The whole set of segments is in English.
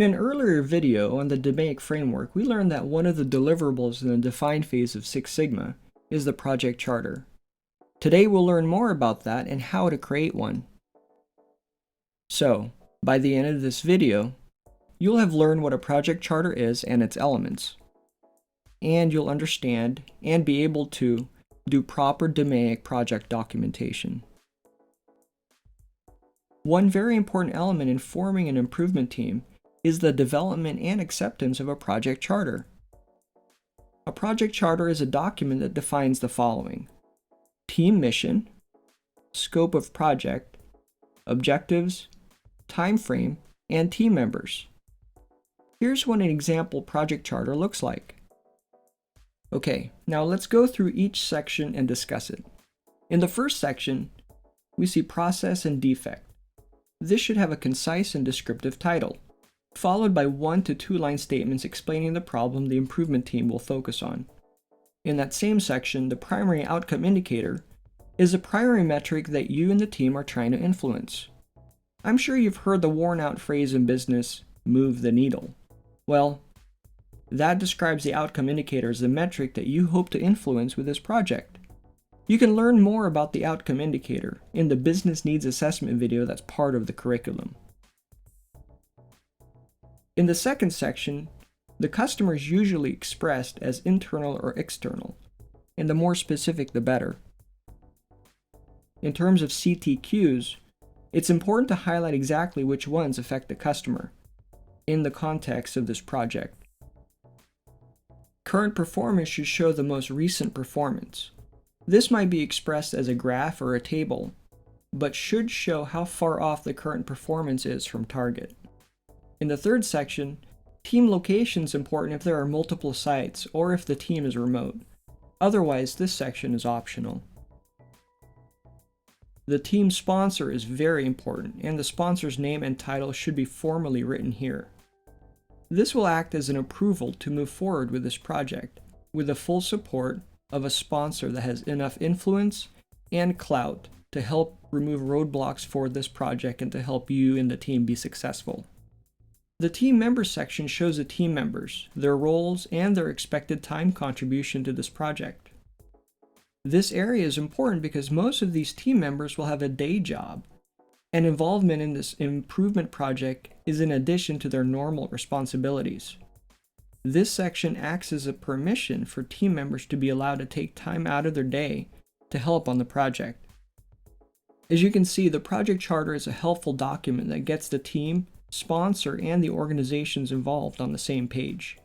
In an earlier video on the DMAIC framework, we learned that one of the deliverables in the define phase of Six Sigma is the project charter. Today we'll learn more about that and how to create one. So, by the end of this video, you'll have learned what a project charter is and its elements. And you'll understand and be able to do proper DMAIC project documentation. One very important element in forming an improvement team is the development and acceptance of a project charter. A project charter is a document that defines the following: team mission, scope of project, objectives, time frame, and team members. Here's what an example project charter looks like. Okay, now let's go through each section and discuss it. In the first section, we see process and defect. This should have a concise and descriptive title, followed by 1 to 2 line statements explaining the problem the improvement team will focus on. In that same section, the primary outcome indicator is a primary metric that you and the team are trying to influence. I'm sure you've heard the worn-out phrase in business, move the needle. Well, that describes the outcome indicator as the metric that you hope to influence with this project. You can learn more about the outcome indicator in the business needs assessment video that's part of the curriculum. In the second section, the customer is usually expressed as internal or external, and the more specific the better. In terms of CTQs, it's important to highlight exactly which ones affect the customer in the context of this project. Current performance should show the most recent performance. This might be expressed as a graph or a table, but should show how far off the current performance is from target. In the third section, team location is important if there are multiple sites or if the team is remote. Otherwise, this section is optional. The team sponsor is very important, and the sponsor's name and title should be formally written here. This will act as an approval to move forward with this project, with the full support of a sponsor that has enough influence and clout to help remove roadblocks for this project and to help you and the team be successful. The team members section shows the team members, their roles, and their expected time contribution to this project. This area is important because most of these team members will have a day job, and involvement in this improvement project is in addition to their normal responsibilities. This section acts as a permission for team members to be allowed to take time out of their day to help on the project. As you can see, the project charter is a helpful document that gets the team, sponsor, and the organizations involved on the same page.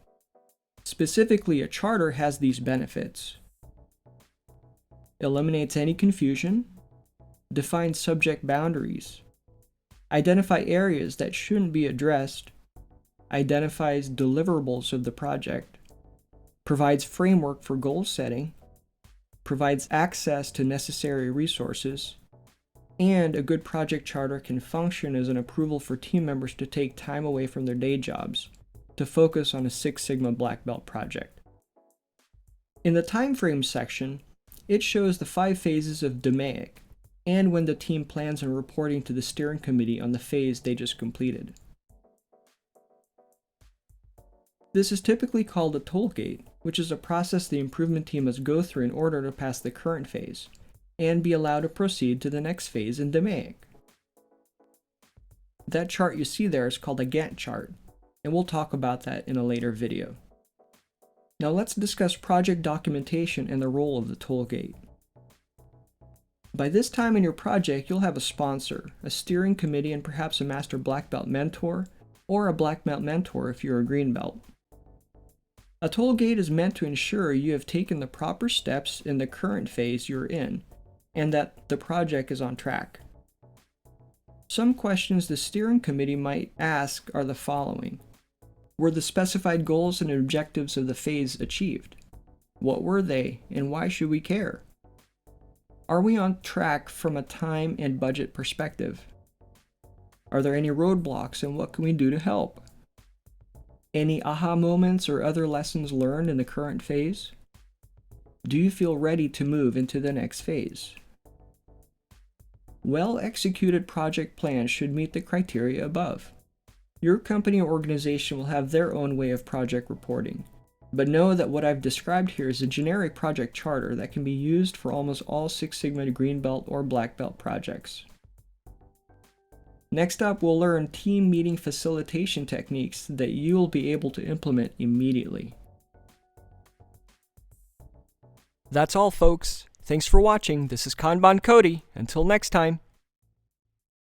Specifically, a charter has these benefits: eliminates any confusion, defines subject boundaries, identify areas that shouldn't be addressed, identifies deliverables of the project, provides framework for goal setting, provides access to necessary resources, and a good project charter can function as an approval for team members to take time away from their day jobs to focus on a Six Sigma Black Belt project. In the time frame section, it shows the 5 phases of DMAIC and when the team plans on reporting to the steering committee on the phase they just completed. This is typically called a toll gate, which is a process the improvement team must go through in order to pass the current phase and be allowed to proceed to the next phase in DMAIC. That chart you see there is called a Gantt chart, and we'll talk about that in a later video. Now let's discuss project documentation and the role of the toll gate. By this time in your project, you'll have a sponsor, a steering committee, and perhaps a master black belt mentor, or a black belt mentor if you're a green belt. A toll gate is meant to ensure you have taken the proper steps in the current phase you're in, and that the project is on track. Some questions the steering committee might ask are the following: were the specified goals and objectives of the phase achieved? What were they, and why should we care? Are we on track from a time and budget perspective? Are there any roadblocks, and what can we do to help? Any aha moments or other lessons learned in the current phase? Do you feel ready to move into the next phase? Well-executed project plans should meet the criteria above. Your company or organization will have their own way of project reporting, but know that what I've described here is a generic project charter that can be used for almost all Six Sigma Green Belt or Black Belt projects. Next up, we'll learn team meeting facilitation techniques that you'll be able to implement immediately. That's all, folks. Thanks for watching. This is Kanban Cody. Until next time.